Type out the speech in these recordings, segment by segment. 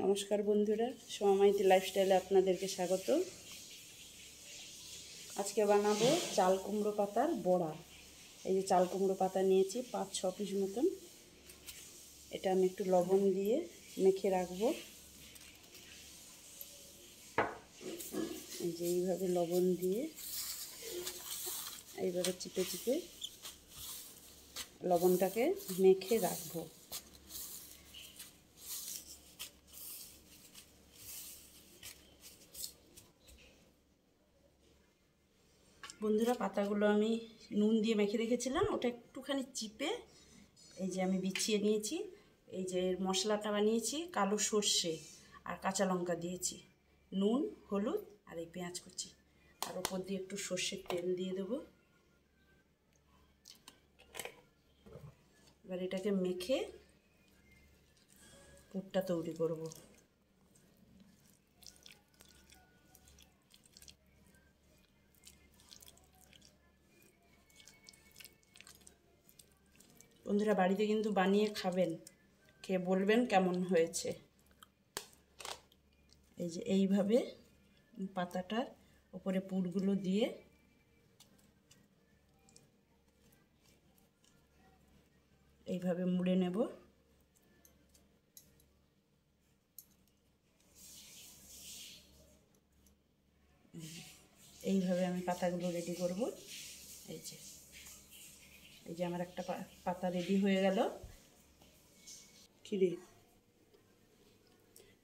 নমস্কার বন্ধুরা, সোমামাইতি লাইফস্টাইলে আপনাদেরকে স্বাগত। আজকে বানাবো চাল কুমড়ো পাতার বড়া। এই যে চাল কুমড়ো পাতা নিয়েছি 5-6 পিস মতন। এটা আমি একটু লবণ দিয়ে মেখে রাখবো। এই যে এইভাবে লবণ দিয়ে এইভাবে চিপে চিপে লবণটাকে মেখে রাখবো। বন্ধুরা, পাতাগুলো আমি নুন দিয়ে মেখে রেখেছিলাম, ওটা একটুখানি চিপে এই যে আমি বিছিয়ে নিয়েছি। এই যে মশলাটা বানিয়েছি, কালো সর্ষে আর কাঁচা লঙ্কা দিয়েছি, নুন, হলুদ আর এই পেঁয়াজ কুচি, আর ওপর দিয়ে একটু সর্ষের তেল দিয়ে দেবো। এবার এটাকে মেখে পুরটা তৈরি করব। বন্ধুরা, বাড়িতে কিন্তু বানিয়ে খাবেন, খেয়ে বলবেন কেমন হয়েছে। এই যে এইভাবে পাতাটার উপরে পুরগুলো দিয়ে এইভাবে মুড়ে নেব। এইভাবে আমি পাতাগুলো রেডি করব। এই যে আমার একটা পাতা রেডি হয়ে গেল। খিরে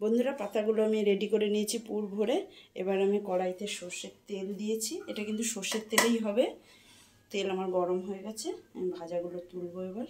বন্ধুরা, পাতাগুলো আমি রেডি করে নিয়েছি পুর ভরে। এবার আমি কড়াইতে সর্ষের তেল দিয়েছি, এটা কিন্তু সর্ষের তেলেই হবে। তেল আমার গরম হয়ে গেছে, আমি ভাজাগুলো তুলবো এবার।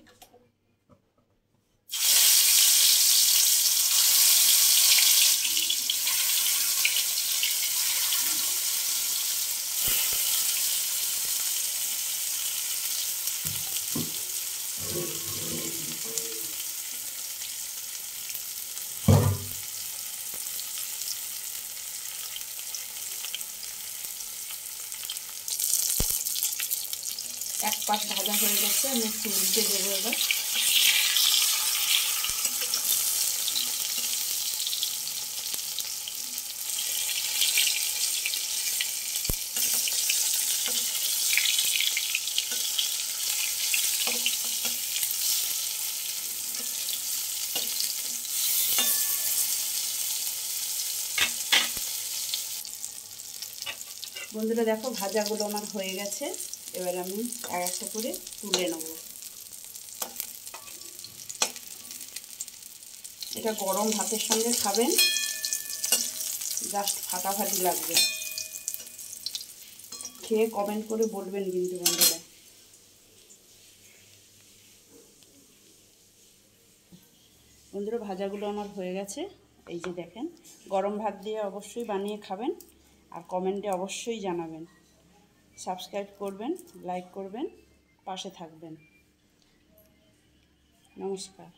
এক পাশ ভাজা হয়ে গেছে, আমি একটু উল্টে দেবো এবার। বন্ধুরা দেখো, ভাজাগুলো আমার হয়ে গেছে। এবার আমি এক একটা করে তুলে নেব। এটা গরম ভাতের সঙ্গে খাবেন, জাস্ট ফাটাফাটি লাগবে। খেয়ে কমেন্ট করে বলবেন কিন্তু বন্ধুরা। বন্ধুরা, ভাজাগুলো আমার হয়ে গেছে। এই যে দেখেন, গরম ভাত দিয়ে অবশ্যই বানিয়ে খাবেন, আর কমেন্টে অবশ্যই জানাবেন। সাবস্ক্রাইব করবেন, লাইক করবেন, পাশে থাকবেন। নমস্কার।